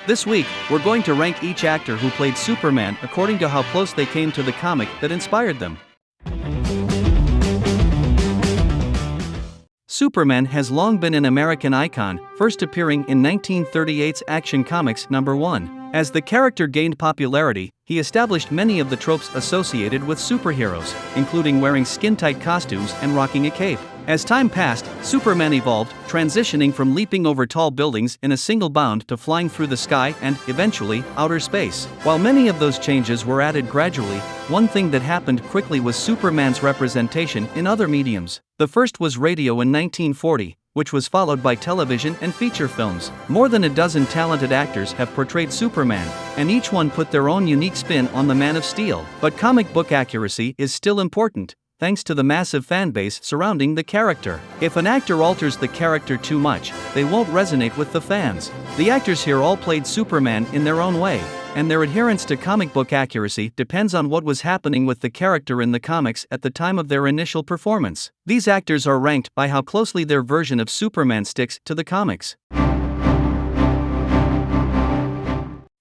This week, we're going to rank each actor who played Superman according to how close they came to the comic that inspired them. Superman has long been an American icon, first appearing in 1938's Action Comics #1. As the character gained popularity, he established many of the tropes associated with superheroes, including wearing skin-tight costumes and rocking a cape. As time passed, Superman evolved, transitioning from leaping over tall buildings in a single bound to flying through the sky and, eventually, outer space. While many of those changes were added gradually, one thing that happened quickly was Superman's representation in other mediums. The first was radio in 1940, which was followed by television and feature films. More than a dozen talented actors have portrayed Superman, and each one put their own unique spin on the Man of Steel. But comic book accuracy is still important, thanks to the massive fanbase surrounding the character. If an actor alters the character too much, they won't resonate with the fans. The actors here all played Superman in their own way, and their adherence to comic book accuracy depends on what was happening with the character in the comics at the time of their initial performance. These actors are ranked by how closely their version of Superman sticks to the comics.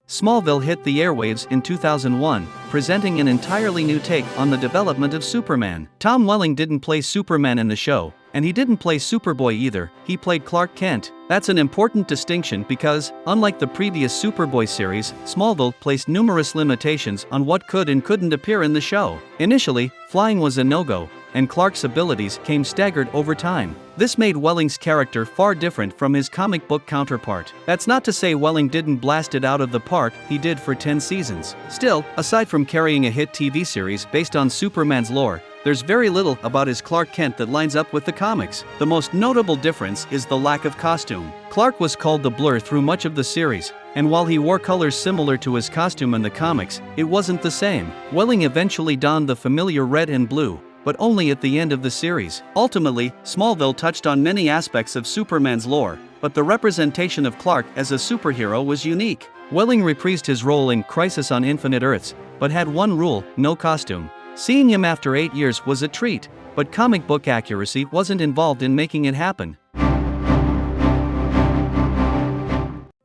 Smallville hit the airwaves in 2001, presenting an entirely new take on the development of Superman. Tom Welling didn't play Superman in the show, and he didn't play Superboy either, he played Clark Kent. That's an important distinction because, unlike the previous Superboy series, Smallville placed numerous limitations on what could and couldn't appear in the show. Initially, flying was a no-go, and Clark's abilities came staggered over time. This made Welling's character far different from his comic book counterpart. That's not to say Welling didn't blast it out of the park, he did for 10 seasons. Still, aside from carrying a hit TV series based on Superman's lore, there's very little about his Clark Kent that lines up with the comics. The most notable difference is the lack of costume. Clark was called the Blur through much of the series, and while he wore colors similar to his costume in the comics, it wasn't the same. Welling eventually donned the familiar red and blue, but only at the end of the series. Ultimately, Smallville touched on many aspects of Superman's lore, but the representation of Clark as a superhero was unique. Welling reprised his role in Crisis on Infinite Earths, but had one rule: no costume. Seeing him after 8 years was a treat, but comic book accuracy wasn't involved in making it happen.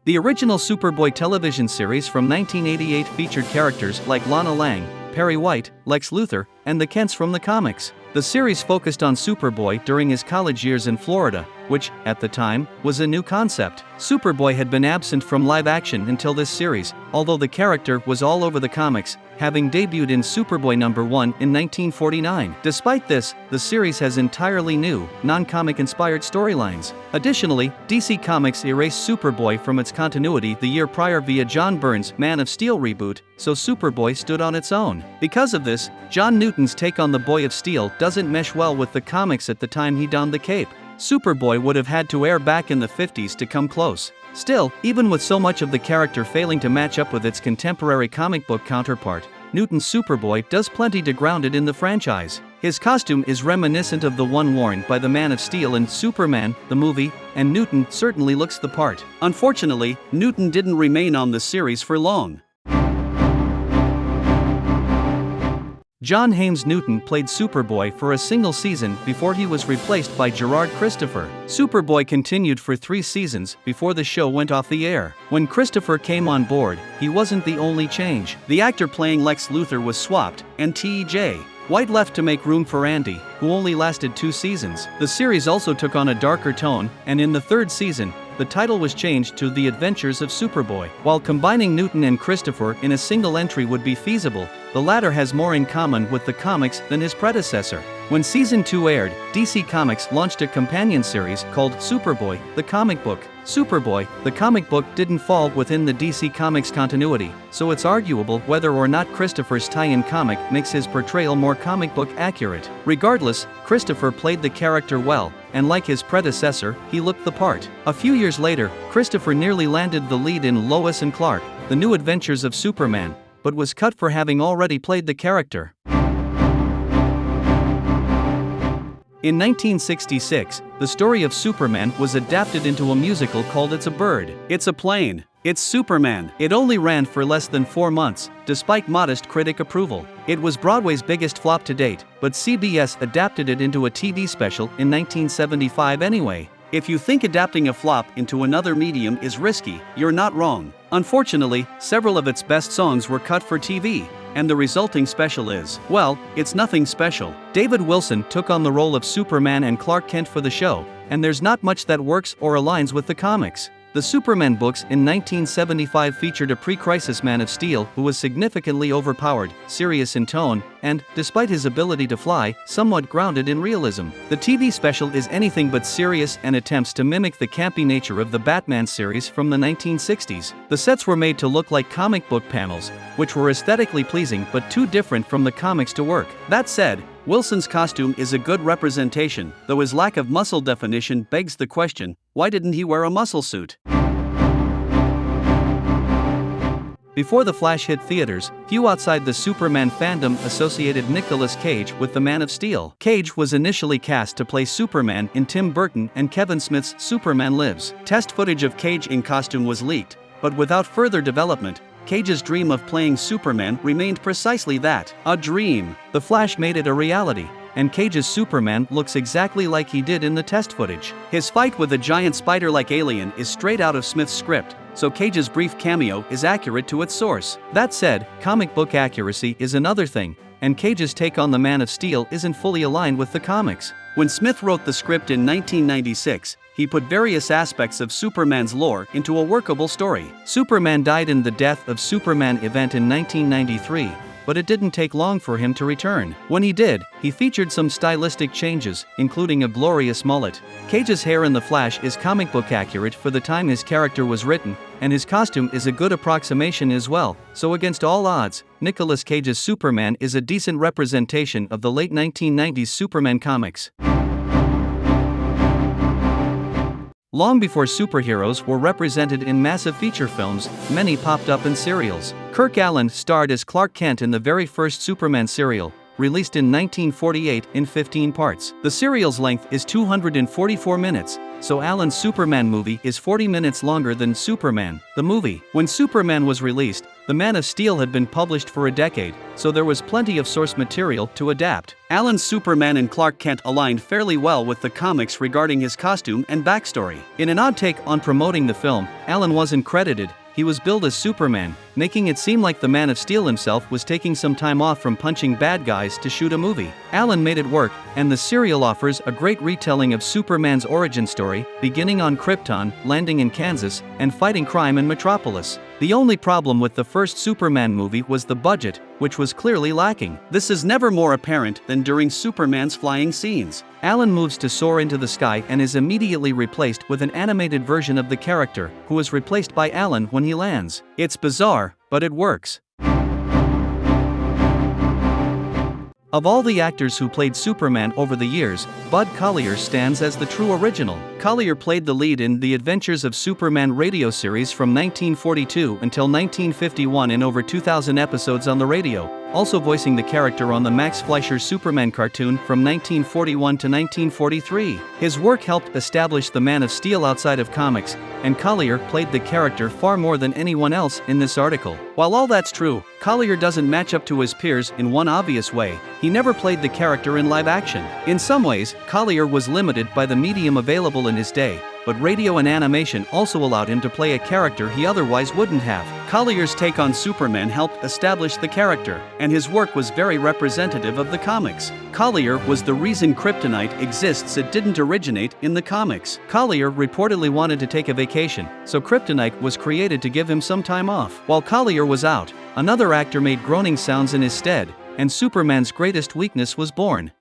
The original Superboy television series from 1988 featured characters like Lana Lang, Perry White, Lex Luthor, and the Kents from the comics. The series focused on Superboy during his college years in Florida, which, at the time, was a new concept. Superboy had been absent from live action until this series, although the character was all over the comics, having debuted in Superboy #1 in 1949. Despite this, the series has entirely new, non-comic inspired storylines. Additionally, DC Comics erased Superboy from its continuity the year prior via John Byrne's Man of Steel reboot, so Superboy stood on its own. Because of this, John Newton's take on the Boy of Steel doesn't mesh well with the comics at the time he donned the cape. Superboy would have had to air back in the 50s to come close. Still, even with so much of the character failing to match up with its contemporary comic book counterpart, Newton's Superboy does plenty to ground it in the franchise. His costume is reminiscent of the one worn by the Man of Steel in Superman, the movie, and Newton certainly looks the part. Unfortunately, Newton didn't remain on the series for long. John Haymes Newton played Superboy for a single season before he was replaced by Gerard Christopher. Superboy continued for 3 seasons before the show went off the air. When Christopher came on board, he wasn't the only change. The actor playing Lex Luthor was swapped, and T.J. White left to make room for Andy, who only lasted 2 seasons. The series also took on a darker tone, and in the 3rd season, the title was changed to The Adventures of Superboy. While combining Newton and Christopher in a single entry would be feasible, the latter has more in common with the comics than his predecessor. When Season 2 aired, DC Comics launched a companion series called Superboy, the comic book. Superboy, the comic book, didn't fall within the DC Comics continuity, so it's arguable whether or not Christopher's tie-in comic makes his portrayal more comic book accurate. Regardless, Christopher played the character well, and like his predecessor, he looked the part. A few years later, Christopher nearly landed the lead in Lois and Clark, The New Adventures of Superman, but was cut for having already played the character. In 1966, the story of Superman was adapted into a musical called It's a Bird, It's a Plane, It's Superman. It only ran for less than 4 months, despite modest critic approval. It was Broadway's biggest flop to date, but CBS adapted it into a TV special in 1975 anyway. If you think adapting a flop into another medium is risky, you're not wrong. Unfortunately, several of its best songs were cut for TV, and the resulting special is, well, it's nothing special. David Wilson took on the role of Superman and Clark Kent for the show, and there's not much that works or aligns with the comics. The Superman books in 1975 featured a pre-crisis Man of Steel who was significantly overpowered, serious in tone, and, despite his ability to fly, somewhat grounded in realism. The TV special is anything but serious and attempts to mimic the campy nature of the Batman series from the 1960s. The sets were made to look like comic book panels, which were aesthetically pleasing but too different from the comics to work. That said, Wilson's costume is a good representation, though his lack of muscle definition begs the question, why didn't he wear a muscle suit? Before The Flash hit theaters, few outside the Superman fandom associated Nicolas Cage with the Man of Steel. Cage was initially cast to play Superman in Tim Burton and Kevin Smith's Superman Lives. Test footage of Cage in costume was leaked, but without further development, Cage's dream of playing Superman remained precisely that, a dream. The Flash made it a reality, and Cage's Superman looks exactly like he did in the test footage. His fight with a giant spider-like alien is straight out of Smith's script, so Cage's brief cameo is accurate to its source. That said, comic book accuracy is another thing, and Cage's take on the Man of Steel isn't fully aligned with the comics. When Smith wrote the script in 1996, he put various aspects of Superman's lore into a workable story. Superman died in the Death of Superman event in 1993, but it didn't take long for him to return. When he did, he featured some stylistic changes, including a glorious mullet. Cage's hair in The Flash is comic book accurate for the time his character was written, and his costume is a good approximation as well, so against all odds, Nicolas Cage's Superman is a decent representation of the late 1990s Superman comics. Long before superheroes were represented in massive feature films, many popped up in serials. Kirk Alyn starred as Clark Kent in the very first Superman serial, released in 1948 in 15 parts. The serial's length is 244 minutes, so Alyn's Superman movie is 40 minutes longer than Superman, the movie. When Superman was released, The Man of Steel had been published for a decade, so there was plenty of source material to adapt. Alyn's Superman and Clark Kent aligned fairly well with the comics regarding his costume and backstory. In an odd take on promoting the film, Alyn wasn't credited. He was billed as Superman, making it seem like the Man of Steel himself was taking some time off from punching bad guys to shoot a movie. Alyn made it work, and the serial offers a great retelling of Superman's origin story, beginning on Krypton, landing in Kansas, and fighting crime in Metropolis. The only problem with the first Superman movie was the budget, which was clearly lacking. This is never more apparent than during Superman's flying scenes. Alyn moves to soar into the sky and is immediately replaced with an animated version of the character, who is replaced by Alyn when he lands. It's bizarre, but it works. Of all the actors who played Superman over the years, Bud Collier stands as the true original. Collier played the lead in The Adventures of Superman radio series from 1942 until 1951 in over 2,000 episodes on the radio, also voicing the character on the Max Fleischer Superman cartoon from 1941 to 1943. His work helped establish the Man of Steel outside of comics, and Collier played the character far more than anyone else in this article. While all that's true, Collier doesn't match up to his peers in one obvious way: he never played the character in live action. In some ways, Collier was limited by the medium available in his day, but radio and animation also allowed him to play a character he otherwise wouldn't have. Collier's take on Superman helped establish the character, and his work was very representative of the comics. Collier was the reason kryptonite exists. It didn't originate in the comics. Collier reportedly wanted to take a vacation, so kryptonite was created to give him some time off. While Collier was out, another actor made groaning sounds in his stead, and Superman's greatest weakness was born.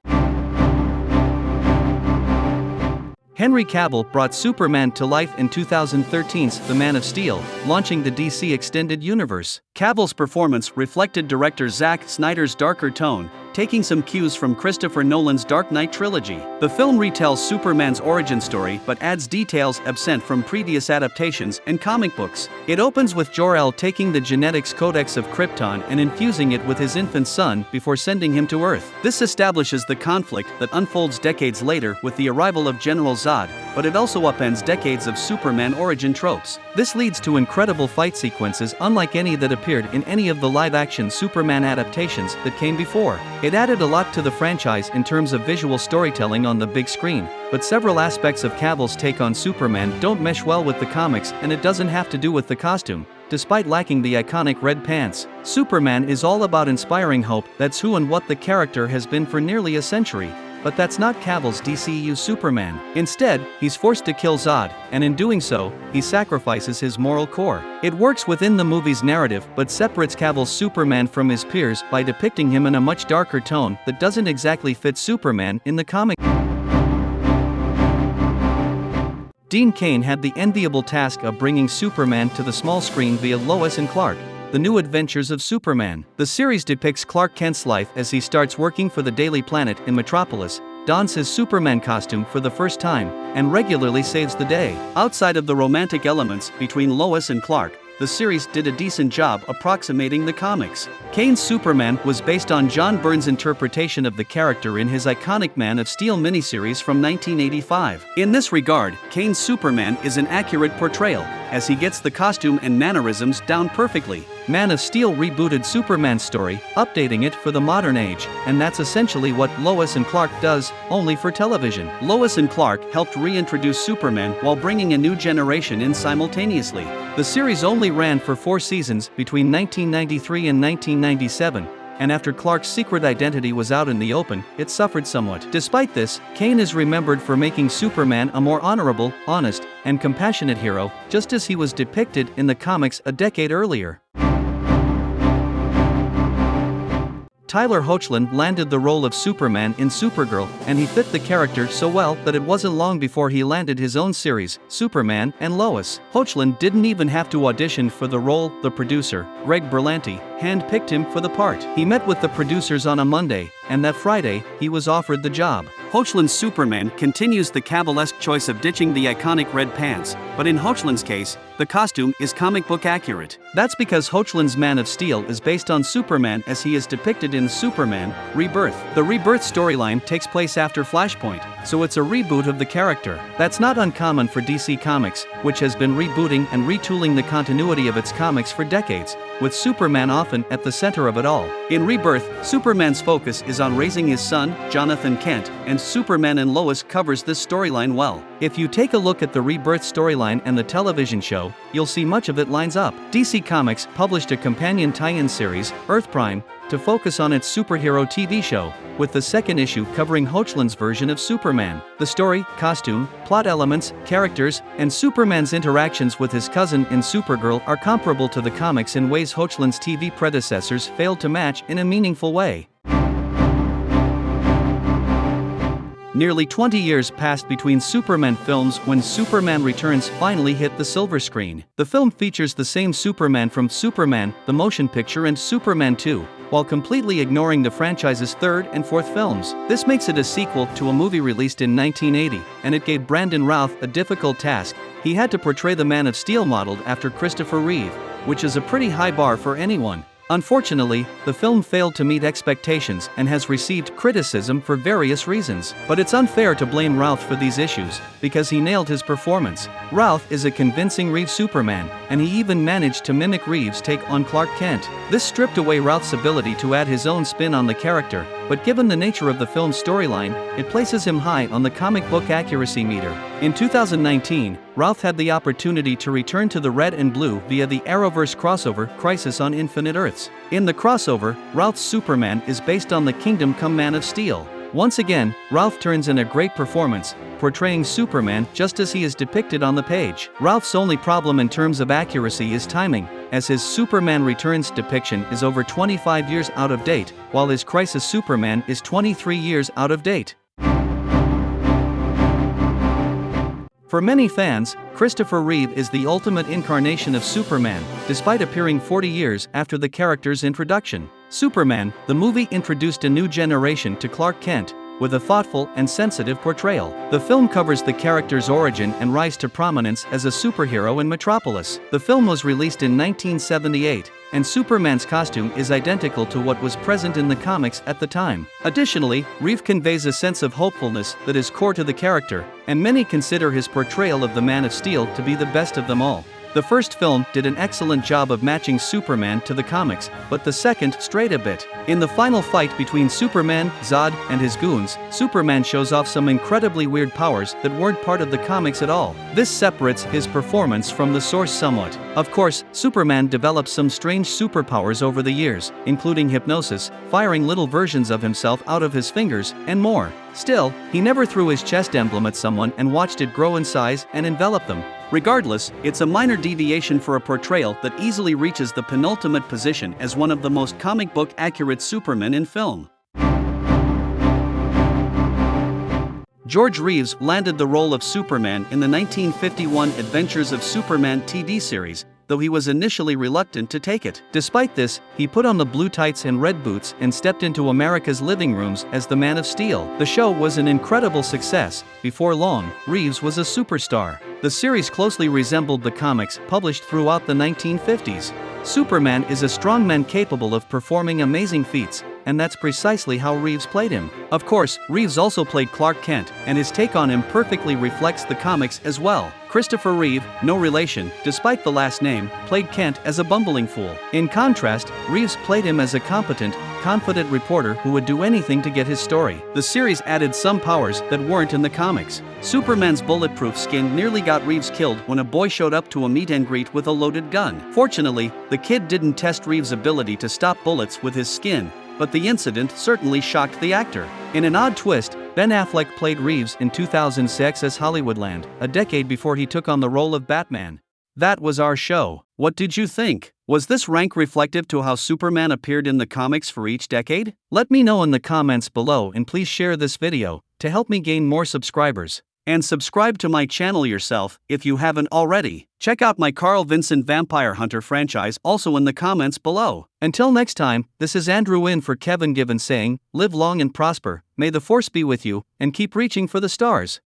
Henry Cavill brought Superman to life in 2013's The Man of Steel, launching the DC Extended Universe. Cavill's performance reflected director Zack Snyder's darker tone, taking some cues from Christopher Nolan's Dark Knight trilogy. The film retells Superman's origin story but adds details absent from previous adaptations and comic books. It opens with Jor-El taking the genetics codex of Krypton and infusing it with his infant son before sending him to Earth. This establishes the conflict that unfolds decades later with the arrival of General Zod, but it also upends decades of Superman origin tropes. This leads to incredible fight sequences unlike any that appear appeared in any of the live-action Superman adaptations that came before. It added a lot to the franchise in terms of visual storytelling on the big screen, but several aspects of Cavill's take on Superman don't mesh well with the comics, and it doesn't have to do with the costume. Despite lacking the iconic red pants, Superman is all about inspiring hope. That's who and what the character has been for nearly a century. But that's not Cavill's DCU Superman. Instead, he's forced to kill Zod, and in doing so, he sacrifices his moral core. It works within the movie's narrative but separates Cavill's Superman from his peers by depicting him in a much darker tone that doesn't exactly fit Superman in the comic. Dean Cain had the enviable task of bringing Superman to the small screen via Lois and Clark, The New Adventures of Superman. The series depicts Clark Kent's life as he starts working for the Daily Planet in Metropolis, dons his Superman costume for the first time, and regularly saves the day. Outside of the romantic elements between Lois and Clark, the series did a decent job approximating the comics. Cain's Superman was based on John Byrne's interpretation of the character in his iconic Man of Steel miniseries from 1985. In this regard, Cain's Superman is an accurate portrayal, as he gets the costume and mannerisms down perfectly. Man of Steel rebooted Superman's story, updating it for the modern age, and that's essentially what Lois and Clark does, only for television. Lois and Clark helped reintroduce Superman while bringing a new generation in simultaneously. The series only ran for 4 seasons between 1993 and 1997, and after Clark's secret identity was out in the open, it suffered somewhat. Despite this, Cain is remembered for making Superman a more honorable, honest, and compassionate hero, just as he was depicted in the comics a decade earlier. Tyler Hoechlin landed the role of Superman in Supergirl, and he fit the character so well that it wasn't long before he landed his own series, Superman and Lois. Hoechlin didn't even have to audition for the role. The producer, Greg Berlanti, handpicked him for the part. He met with the producers on a Monday, and that Friday, he was offered the job. Hoechlin's Superman continues the Cavill-esque choice of ditching the iconic red pants, but in Hoechlin's case, the costume is comic book accurate. That's because Hoechlin's Man of Steel is based on Superman as he is depicted in Superman, Rebirth. The Rebirth storyline takes place after Flashpoint, so it's a reboot of the character. That's not uncommon for DC Comics, which has been rebooting and retooling the continuity of its comics for decades, with Superman often at the center of it all. In Rebirth, Superman's focus is on raising his son, Jonathan Kent, and Superman and Lois covers this storyline well. If you take a look at the Rebirth storyline and the television show, you'll see much of it lines up. DC Comics published a companion tie-in series, Earth Prime, to focus on its superhero TV show, with the second issue covering Hoechlin's version of Superman. The story, costume, plot elements, characters, and Superman's interactions with his cousin in Supergirl are comparable to the comics in ways Hoechlin's TV predecessors failed to match in a meaningful way. Nearly 20 years passed between Superman films when Superman Returns finally hit the silver screen. The film features the same Superman from Superman, the motion picture, and Superman 2, while completely ignoring the franchise's third and fourth films. This makes it a sequel to a movie released in 1980, and it gave Brandon Routh a difficult task. He had to portray the Man of Steel modeled after Christopher Reeve, which is a pretty high bar for anyone. Unfortunately, the film failed to meet expectations and has received criticism for various reasons. But it's unfair to blame Routh for these issues, because he nailed his performance. Routh is a convincing Reeve Superman, and he even managed to mimic Reeves' take on Clark Kent. This stripped away Routh's ability to add his own spin on the character, but given the nature of the film's storyline, it places him high on the comic book accuracy meter. In 2019, Routh had the opportunity to return to the red and blue via the Arrowverse crossover Crisis on Infinite Earths. In the crossover, Routh's Superman is based on the Kingdom Come Man of Steel. Once again, Routh turns in a great performance, portraying Superman just as he is depicted on the page. Routh's only problem in terms of accuracy is timing, as his Superman Returns depiction is over 25 years out of date, while his Crisis Superman is 23 years out of date. For many fans, Christopher Reeve is the ultimate incarnation of Superman, despite appearing 40 years after the character's introduction. Superman, the movie, introduced a new generation to Clark Kent, with a thoughtful and sensitive portrayal. The film covers the character's origin and rise to prominence as a superhero in Metropolis. The film was released in 1978, and Superman's costume is identical to what was present in the comics at the time. Additionally, Reeve conveys a sense of hopefulness that is core to the character, and many consider his portrayal of the Man of Steel to be the best of them all. The first film did an excellent job of matching Superman to the comics, but the second strayed a bit. In the final fight between Superman, Zod, and his goons, Superman shows off some incredibly weird powers that weren't part of the comics at all. This separates his performance from the source somewhat. Of course, Superman develops some strange superpowers over the years, including hypnosis, firing little versions of himself out of his fingers, and more. Still, he never threw his chest emblem at someone and watched it grow in size and envelop them. Regardless, it's a minor deviation for a portrayal that easily reaches the penultimate position as one of the most comic book accurate Supermen in film. George Reeves landed the role of Superman in the 1951 Adventures of Superman TV series, though he was initially reluctant to take it. Despite this, he put on the blue tights and red boots and stepped into America's living rooms as the Man of Steel. The show was an incredible success. Before long, Reeves was a superstar. The series closely resembled the comics published throughout the 1950s. Superman is a strongman capable of performing amazing feats, and that's precisely how Reeves played him. Of course, Reeves also played Clark Kent, and his take on him perfectly reflects the comics as well. Christopher Reeve, no relation, despite the last name, played Kent as a bumbling fool. In contrast, Reeves played him as a competent, confident reporter who would do anything to get his story. The series added some powers that weren't in the comics. Superman's bulletproof skin nearly got Reeves killed when a boy showed up to a meet and greet with a loaded gun. Fortunately, the kid didn't test Reeves' ability to stop bullets with his skin, but the incident certainly shocked the actor. In an odd twist, Ben Affleck played Reeves in 2006 as Hollywoodland, a decade before he took on the role of Batman. That was our show. What did you think? Was this rank reflective to how Superman appeared in the comics for each decade? Let me know in the comments below, and please share this video to help me gain more subscribers. And subscribe to my channel yourself if you haven't already. Check out my Carl Vincent Vampire Hunter franchise also in the comments below. Until next time, this is Andrew in for Kevin Given saying, live long and prosper, may the force be with you, and keep reaching for the stars.